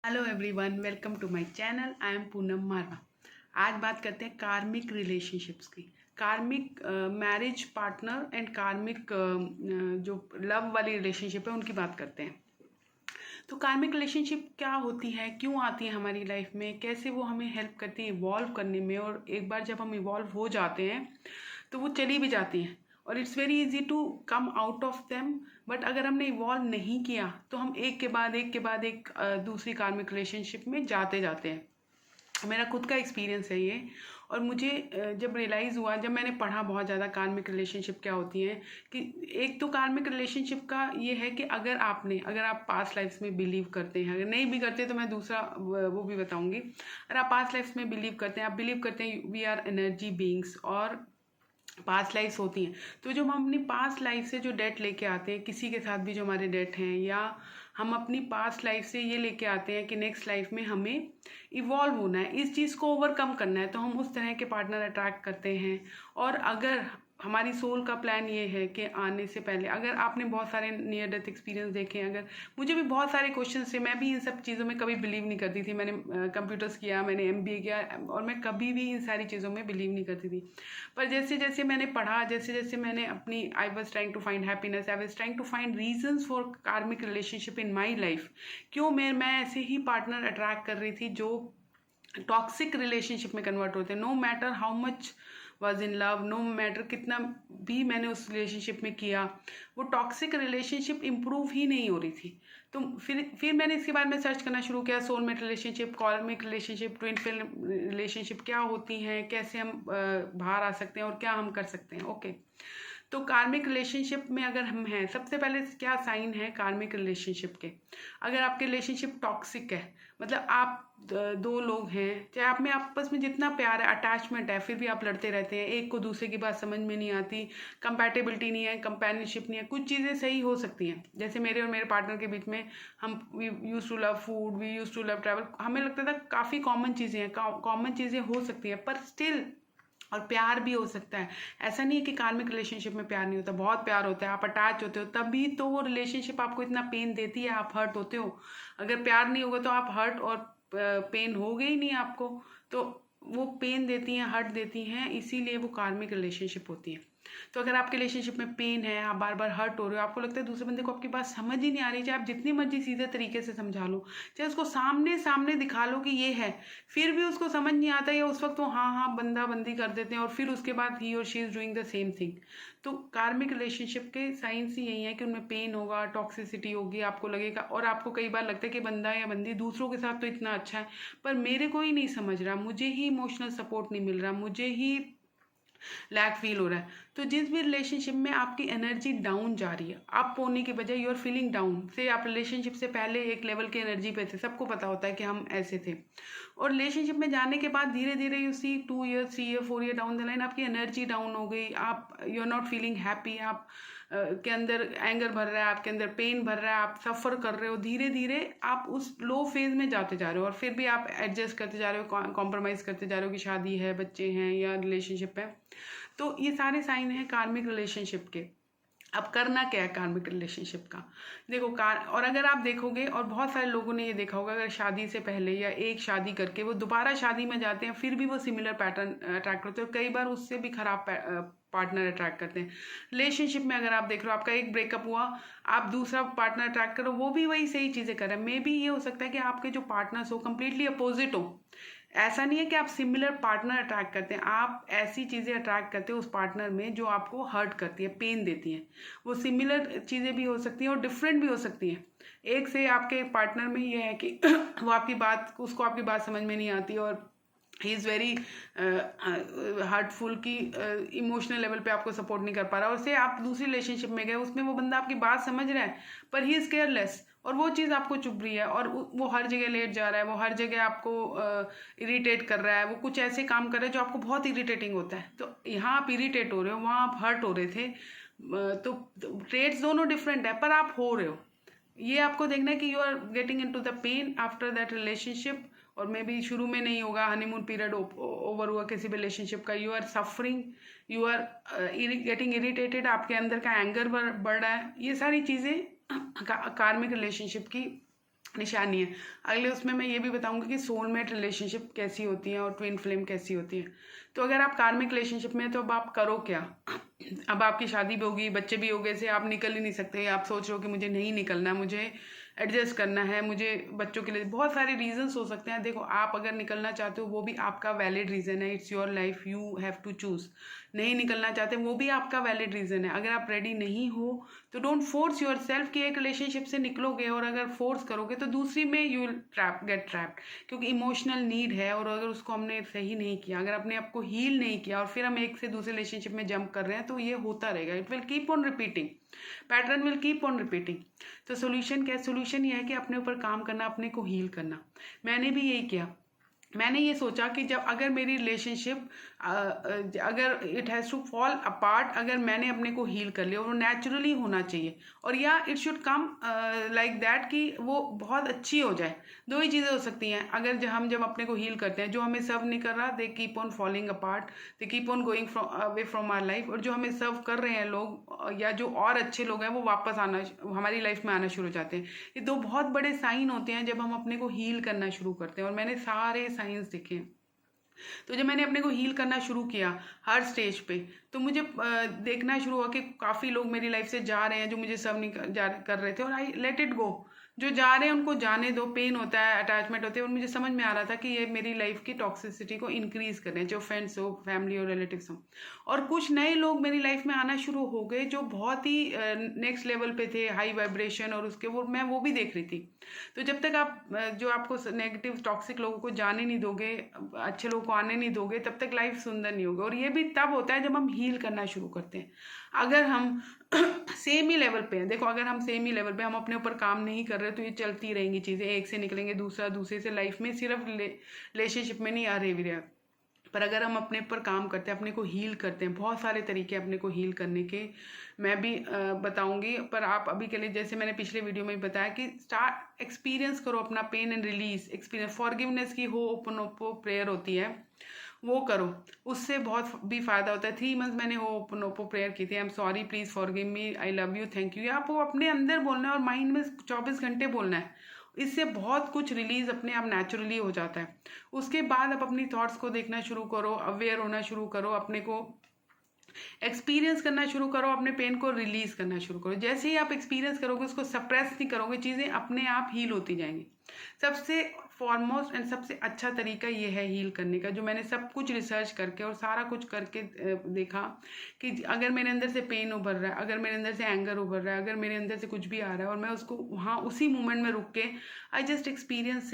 Hello everyone, welcome to my channel. I am Poonam Marwah. आज बात करते हैं कार्मिक रिलेशनशिप्स की। कार्मिक मैरिज पार्टनर एंड कार्मिक जो लव वाली रिलेशनशिप है उनकी बात करते हैं। तो कार्मिक रिलेशनशिप क्या होती है, क्यों आती है हमारी लाइफ में, कैसे वो हमें हेल्प करती है इवॉल्व करने में, और एक बार जब हम इवॉल्व हो जाते हैं तो वो चली भी जाती हैं और it's very easy to come out of them. But अगर हमने इवॉल्व नहीं किया तो हम एक के बाद एक के बाद एक दूसरी कार्मिक रिलेशनशिप में जाते जाते हैं। मेरा खुद का एक्सपीरियंस है ये। और मुझे जब रियलाइज़ हुआ, जब मैंने पढ़ा बहुत ज़्यादा कार्मिक रिलेशनशिप क्या होती हैं, कि एक तो कार्मिक रिलेशनशिप का ये है कि अगर आप पास्ट लाइफ्स में बिलीव करते हैं, अगर नहीं भी करते तो मैं दूसरा वो भी बताऊंगी। अगर आप पास्ट लाइफ्स में बिलीव करते हैं, आप बिलीव करते हैं वी आर एनर्जी बींग्स और पास्ट लाइफ्स होती हैं, तो जो हम अपनी पास्ट लाइफ से जो डेट लेके आते हैं, किसी के साथ भी जो हमारे डेट हैं, या हम अपनी पास्ट लाइफ से ये लेके आते हैं कि नेक्स्ट लाइफ में हमें इवॉल्व होना है, इस चीज़ को ओवरकम करना है, तो हम उस तरह के पार्टनर अट्रैक्ट करते हैं। और अगर हमारी सोल का प्लान ये है कि आने से पहले, अगर आपने बहुत सारे नियर डेथ एक्सपीरियंस देखे हैं, अगर मुझे भी बहुत सारे क्वेश्चन थे, मैं भी इन सब चीज़ों में कभी बिलीव नहीं करती थी। मैंने कंप्यूटर्स किया, मैंने एमबीए किया, और मैं कभी भी इन सारी चीज़ों में बिलीव नहीं करती थी। पर जैसे जैसे मैंने पढ़ा, जैसे जैसे मैंने अपनी I was trying to find happiness, I was trying to find reasons for karmic relationship in my life. क्यों मैं ऐसे ही पार्टनर अट्रैक्ट कर रही थी जो टॉक्सिक रिलेशनशिप में कन्वर्ट होते हैं। No matter how much was in love, no matter कितना भी मैंने उस रिलेशनशिप में किया, वो टॉक्सिक रिलेशनशिप इम्प्रूव ही नहीं हो रही थी। तो फिर मैंने इसके बारे में सर्च करना शुरू किया, सोलमेट रिलेशनशिप, कार्मिक रिलेशनशिप, ट्विन फ्लेम रिलेशनशिप क्या होती हैं, कैसे हम बाहर आ सकते हैं और क्या हम कर सकते हैं। ओके, तो कार्मिक रिलेशनशिप में अगर हम हैं, सबसे पहले क्या साइन है कार्मिक रिलेशनशिप के। अगर आपके रिलेशनशिप टॉक्सिक है, मतलब आप दो लोग हैं, चाहे आप में आपस में जितना प्यार है, अटैचमेंट है, फिर भी आप लड़ते रहते हैं, एक को दूसरे की बात समझ में नहीं आती, कंपैटिबिलिटी नहीं है, कंपेनियनशिप नहीं है। कुछ चीज़ें सही हो सकती हैं, जैसे मेरे और मेरे पार्टनर के बीच में, हम we use to love food, we use to love travel, हमें लगता था काफ़ी कॉमन चीज़ें हैं, कॉमन चीज़ें हो सकती हैं, पर स्टिल और प्यार भी हो सकता है। ऐसा नहीं है कि कार्मिक रिलेशनशिप में प्यार नहीं होता, बहुत प्यार होता है, आप अटैच होते हो, तभी तो वो रिलेशनशिप आपको इतना पेन देती है, आप हर्ट होते हो। अगर प्यार नहीं होगा तो आप हर्ट और पेन होगे ही नहीं आपको। तो वो पेन देती हैं, हर्ट देती हैं, इसीलिए वो कार्मिक रिलेशनशिप होती है। तो अगर आपके रिलेशनशिप में पेन है, आप बार बार हर्ट हो रहे हो, आपको लगता है दूसरे बंदे को आपकी बात समझ ही नहीं आ रही, चाहे आप जितनी मर्जी सीधे तरीके से समझा लो, चाहे उसको सामने सामने दिखा लो कि ये है, फिर भी उसको समझ नहीं आता, या उस वक्त वो हाँ हाँ बंदा बंदी कर देते हैं, और फिर उसके बाद ही और she is doing the same thing. तो कार्मिक रिलेशनशिप के साइंस ही यही है कि उनमें पेन होगा, टॉक्सिसिटी होगी, आपको लगेगा, और आपको कई बार लगता है कि बंदा या बंदी दूसरों के साथ तो इतना अच्छा है, पर मेरे को ही नहीं समझ रहा, मुझे ही इमोशनल सपोर्ट नहीं मिल रहा, मुझे ही लैक फील हो रहा है। तो जिस भी रिलेशनशिप में आपकी एनर्जी डाउन जा रही है, अप होने की बजाय यू आर फीलिंग डाउन, से आप रिलेशनशिप से पहले एक लेवल की एनर्जी पे थे, सबको पता होता है कि हम ऐसे थे, और रिलेशनशिप में जाने के बाद धीरे धीरे you see 2 year 3 year 4 year down the line आपकी एनर्जी डाउन हो गई, आप you are not feeling happy, आप के अंदर एंगर भर रहा है, आपके अंदर पेन भर रहा है, आप सफ़र कर रहे हो, धीरे धीरे आप उस लो फेज में जाते जा रहे हो, और फिर भी आप एडजस्ट करते जा रहे हो, कॉम्प्रोमाइज़ करते जा रहे हो कि शादी है, बच्चे हैं या रिलेशनशिप है। तो ये सारे साइन हैं कार्मिक रिलेशनशिप के। अब करना क्या है कार्मिक रिलेशनशिप का, देखो और अगर आप देखोगे, और बहुत सारे लोगों ने ये देखा होगा, अगर शादी से पहले या एक शादी करके वो दोबारा शादी में जाते हैं, फिर भी वो सिमिलर पैटर्न अट्रैक्ट होते हैं, और कई बार उससे भी खराब पार्टनर अट्रैक्ट करते हैं। रिलेशनशिप में अगर आप देख रहे हो, आपका एक ब्रेकअप हुआ, आप दूसरा पार्टनर अट्रैक्ट करो, वो भी वही सही चीज़ें कर रहे हैं, मे बी ये हो सकता है कि आपके जो पार्टनर्स हो कम्प्लीटली अपोजिट हो। ऐसा नहीं है कि आप सिमिलर पार्टनर अट्रैक्ट करते हैं, आप ऐसी चीज़ें अट्रैक्ट करते हो उस पार्टनर में जो आपको हर्ट करती है, पेन देती हैं। वो सिमिलर चीज़ें भी हो सकती हैं और डिफरेंट भी हो सकती हैं। एक से आपके पार्टनर में ये है कि वो आपकी बात, उसको आपकी बात समझ में नहीं आती, और ही इज़ वेरी हार्टफुल की इमोशनल लेवल पे आपको सपोर्ट नहीं कर पा रहा, और से आप दूसरी रिलेशनशिप में गए, उसमें वो बंदा आपकी बात समझ रहा है, पर ही इज़ केयरलेस, और वो चीज़ आपको चुभ रही है, और वो हर जगह लेट जा रहा है, वो हर जगह आपको इरिटेट कर रहा है, वो कुछ ऐसे काम कर रहा है जो आपको बहुत इरिटेटिंग होता है। तो यहाँ आप इरिटेट हो रहे हो, वहाँ आप हर्ट हो रहे थे, तो ट्रेड्स दोनों डिफरेंट है, पर आप हो रहे हो। ये आपको देखना है कि you are getting into the pain after that relationship, और मे बी शुरू में नहीं होगा, हनीमून पीरियड ओवर हुआ किसी भी रिलेशनशिप का, you are suffering, you are getting irritated, आपके अंदर का एंगर बढ़ रहा है, ये सारी चीज़ें कार्मिक रिलेशनशिप की निशानी है। अगले उसमें मैं ये भी बताऊंगी कि सोलमेट रिलेशनशिप कैसी होती है और ट्विन फ्लेम कैसी होती है। तो अगर आप कार्मिक रिलेशनशिप में हैं तो अब आप करो क्या? अब आपकी शादी भी होगी, बच्चे भी हो गए से, आप निकल ही नहीं सकते। आप सोच रहे हो कि मुझे नहीं निकलना, मुझे एडजस्ट करना है, मुझे बच्चों के लिए बहुत सारे रीजंस हो सकते हैं। देखो, आप अगर निकलना चाहते हो वो भी आपका वैलिड रीज़न है, it's your life, you have to choose. नहीं निकलना चाहते वो भी आपका वैलिड रीज़न है। अगर आप रेडी नहीं हो तो डोंट फोर्स योर सेल्फ कि एक रिलेशनशिप से निकलोगे, और अगर फोर्स करोगे तो दूसरी में यू विल गेट ट्रैप्ड, क्योंकि इमोशनल नीड है। और अगर उसको हमने सही नहीं किया, अगर अपने आप को हील नहीं किया और फिर हम एक से दूसरे रिलेशनशिप में जंप कर रहे हैं, तो ये होता रहेगा। It will keep on repeating, pattern will keep on repeating. तो सोल्यूशन क्या है? सोल्यूशन ये है कि अपने ऊपर काम करना, अपने को हील करना। मैंने भी यही किया। मैंने ये सोचा कि जब अगर मेरी रिलेशनशिप अगर it has to fall apart, अगर मैंने अपने को हील कर लिया, और वो नेचुरली होना चाहिए, और या it should come like that कि वो बहुत अच्छी हो जाए। दो ही चीज़ें हो सकती हैं। अगर जब अपने को हील करते हैं, जो हमें सर्व नहीं कर रहा, they keep on falling apart, they keep on going away from our life. और जो हमें सर्व कर रहे हैं लोग, या जो और अच्छे लोग हैं, वो वापस आना, हमारी लाइफ में आना शुरू हो जाते हैं। ये दो बहुत बड़े साइन होते हैं जब हम अपने को हील करना शुरू करते हैं, और मैंने सारे साइंस देखे हैं। तो जब मैंने अपने को हील करना शुरू किया हर स्टेज पे, तो मुझे देखना शुरू हुआ कि काफ़ी लोग मेरी लाइफ से जा रहे हैं जो मुझे सर्व नहीं कर रहे थे, और आई लेट इट गो। जो जा रहे हैं उनको जाने दो। पेन होता है, अटैचमेंट होते हैं, और मुझे समझ में आ रहा था कि ये मेरी लाइफ की टॉक्सिसिटी को इंक्रीज कर रहे हैं, जो फ्रेंड्स हो, फैमिली हो, रिलेटिव्स हो। और कुछ नए लोग मेरी लाइफ में आना शुरू हो गए जो बहुत ही नेक्स्ट लेवल पे थे, हाई वाइब्रेशन, और उसके मैं वो भी देख रही थी। तो जब तक आप जो आपको नेगेटिव टॉक्सिक लोगों को जाने नहीं दोगे, अच्छे लोगों को आने नहीं दोगे, तब तक लाइफ सुंदर नहीं होगी। और ये भी तब होता है जब हम हील करना शुरू करते हैं। अगर हम सेम ही लेवल पे हैं, देखो, अगर हम सेम ही लेवल पे, हम अपने ऊपर काम नहीं कर रहे, तो ये चलती रहेंगी चीज़ें, एक से निकलेंगे दूसरा, दूसरे से, लाइफ में सिर्फ रिलेशनशिप में नहीं आ रही भी। पर अगर हम अपने ऊपर काम करते हैं, अपने को हील करते हैं, बहुत सारे तरीके अपने को हील करने के मैं भी बताऊंगी। पर आप अभी के लिए, जैसे मैंने पिछले वीडियो में बताया, कि स्टार्ट एक्सपीरियंस करो अपना pain and release experience. Forgiveness की हो ओपन ओपो प्रेयर होती है, वो करो, उससे बहुत भी फ़ायदा होता है। 3 मंथ मैंने हो ओपन ओपो प्रेयर की थी, I am sorry, please forgive me, I love you, thank you. आपको अपने अंदर बोलना है और माइंड में 24 घंटे बोलना है। इससे बहुत कुछ रिलीज अपने आप नेचुरली हो जाता है। उसके बाद आप अपनी थॉट्स को देखना शुरू करो, अवेयर होना शुरू करो, अपने को एक्सपीरियंस करना शुरू करो, अपने पेन को रिलीज करना शुरू करो। जैसे ही आप एक्सपीरियंस करोगे, उसको सप्रेस नहीं करोगे, चीज़ें अपने आप हील होती जाएंगी। सबसे फॉरमोस्ट एंड सबसे अच्छा तरीका ये है हील करने का, जो मैंने सब कुछ रिसर्च करके और सारा कुछ करके देखा, कि अगर मेरे अंदर से पेन उभर रहा है, अगर मेरे अंदर से एंगर उभर रहा है, अगर मेरे अंदर से कुछ भी आ रहा है, और मैं उसको वहाँ उसी मोमेंट में रुक के I just experience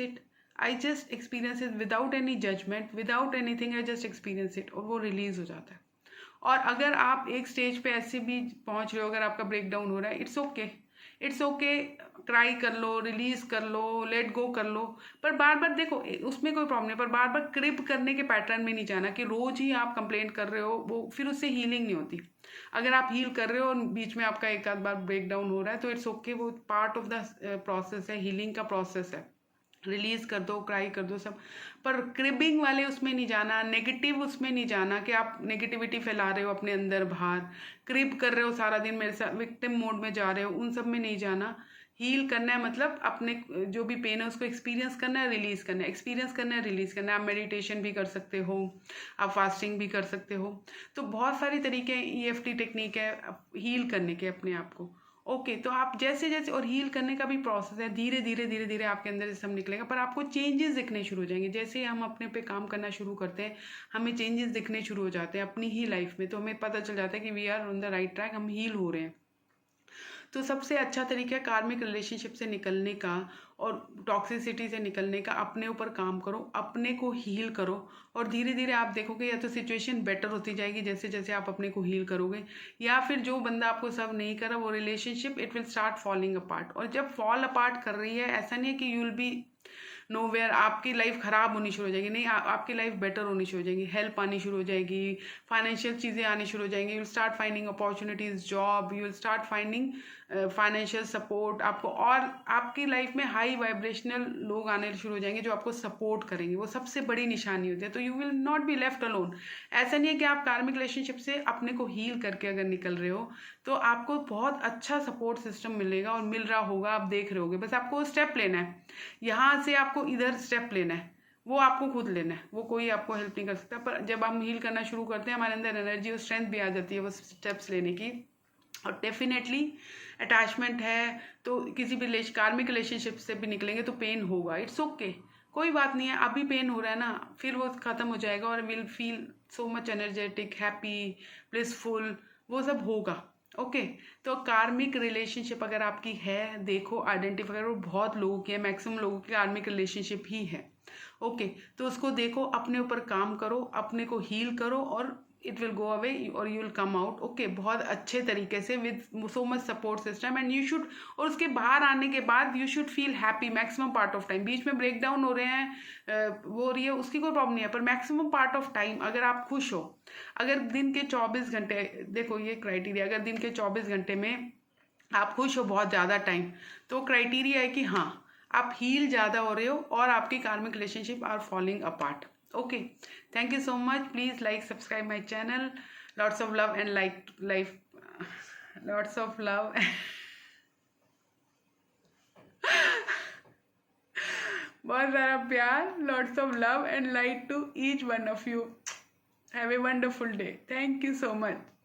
it without any judgment, without anything, I just experience it, और वो रिलीज हो जाता है। और अगर आप एक स्टेज पे ऐसे भी पहुंच रहे हो, अगर आपका ब्रेक डाउन हो रहा है, it's okay, it's okay, try कर लो, रिलीज कर लो, लेट गो कर लो। पर बार बार देखो, उसमें कोई प्रॉब्लम नहीं, पर बार बार क्रिप करने के पैटर्न में नहीं जाना कि रोज ही आप कंप्लेंट कर रहे हो, वो फिर उससे हीलिंग नहीं होती। अगर आप हील कर रहे हो और बीच में आपका एक आध बार ब्रेक डाउन हो रहा है, तो इट्स ओके, वो पार्ट ऑफ द प्रोसेस है, हीलिंग का प्रोसेस है। रिलीज कर दो, क्राई कर दो, सब। पर क्रिबिंग वाले उसमें नहीं जाना, नेगेटिव उसमें नहीं जाना कि आप नेगेटिविटी फैला रहे हो अपने अंदर बाहर, क्रिब कर रहे हो सारा दिन मेरे साथ, विक्टिम मोड में जा रहे हो, उन सब में नहीं जाना। हील करना है मतलब अपने जो भी पेन है उसको एक्सपीरियंस करना है, रिलीज करना है, एक्सपीरियंस करना है, रिलीज करना है। आप मेडिटेशन भी कर सकते हो, आप फास्टिंग भी कर सकते हो। तो बहुत सारी तरीके EFT टेक्निक है हील करने के अपने आप को। ओके, तो आप जैसे जैसे, और हील करने का भी प्रोसेस है, धीरे धीरे धीरे धीरे आपके अंदर से सब निकलेगा, पर आपको चेंजेस दिखने शुरू हो जाएंगे। जैसे हम अपने पे काम करना शुरू करते हैं, हमें चेंजेस दिखने शुरू हो जाते हैं अपनी ही लाइफ में, तो हमें पता चल जाता है कि we are on the right track, हम हील हो रहे हैं। तो सबसे अच्छा तरीका है कार्मिक रिलेशनशिप से निकलने का और टॉक्सिसिटी से निकलने का, अपने ऊपर काम करो, अपने को हील करो, और धीरे धीरे आप देखोगे या तो सिचुएशन बेटर होती जाएगी जैसे जैसे आप अपने को हील करोगे, या फिर जो बंदा आपको सर्व नहीं कर रहा, वो relationship it will start falling apart. और जब फॉल अपार्ट कर रही है, ऐसा नहीं है कि यू विल बी नोवेयर, आपकी लाइफ ख़राब होनी शुरू हो जाएगी, नहीं, आपकी लाइफ बेटर होनी शुरू हो जाएगी, हेल्प आनी शुरू हो जाएगी, फाइनेंशियल चीज़ें आनी शुरू हो जाएंगी, you will start finding opportunities, job, you will start finding financial support आपको, और आपकी लाइफ में हाई वाइब्रेशनल लोग आने शुरू हो जाएंगे जो आपको सपोर्ट करेंगे। वो सबसे बड़ी निशानी होती है। तो you will not be left alone. ऐसा नहीं है कि आप कार्मिक रिलेशनशिप से अपने को हील करके अगर निकल रहे हो तो आपको बहुत अच्छा सपोर्ट सिस्टम मिलेगा और मिल रहा होगा, आप देख रहे होगे। बस आपको स्टेप लेना है, यहाँ से आपको इधर स्टेप लेना है, वो आपको खुद लेना है, वो कोई आपको हेल्प नहीं कर सकता। पर जब हम हील करना शुरू करते हैं हमारे अंदर एनर्जी और स्ट्रेंथ भी आ जाती है वो स्टेप्स लेने की। और डेफिनेटली अटैचमेंट है तो किसी भी कार्मिक रिलेशनशिप से भी निकलेंगे तो पेन होगा, इट्स ओके, कोई बात नहीं है। अभी पेन हो रहा है ना, फिर वो ख़त्म हो जाएगा और will feel so much energetic, happy, blissful, वो सब होगा। ओके तो कार्मिक रिलेशनशिप अगर आपकी है, देखो आइडेंटिफाई करो, बहुत लोगों की है, मैक्सिमम लोगों की कार्मिक रिलेशनशिप ही है। ओके तो उसको देखो, अपने ऊपर काम करो, अपने को हील करो और इट विल गो अवे और you will come out. Okay बहुत अच्छे तरीके से with so much support system and you should, और उसके बाहर आने के बाद you should feel happy maximum part of time. बीच में ब्रेक डाउन हो रहे हैं, वो हो रही है, उसकी कोई प्रॉब्लम नहीं है, पर मैक्सिमम पार्ट ऑफ टाइम अगर आप खुश हो, अगर दिन के 24 घंटे, देखो ये क्राइटेरिया, अगर दिन के 24 घंटे में आप खुश हो बहुत ज़्यादा टाइम, तो क्राइटेरिया है कि हाँ आप हील ज़्यादा हो रहे हो और आपकी karmic relationship are falling apart. Okay thank you so much, please like subscribe my channel, lots of love and like life, lots of love बहुत सारा प्यार, lots of love and light to each one of you. Have a wonderful day. Thank you so much.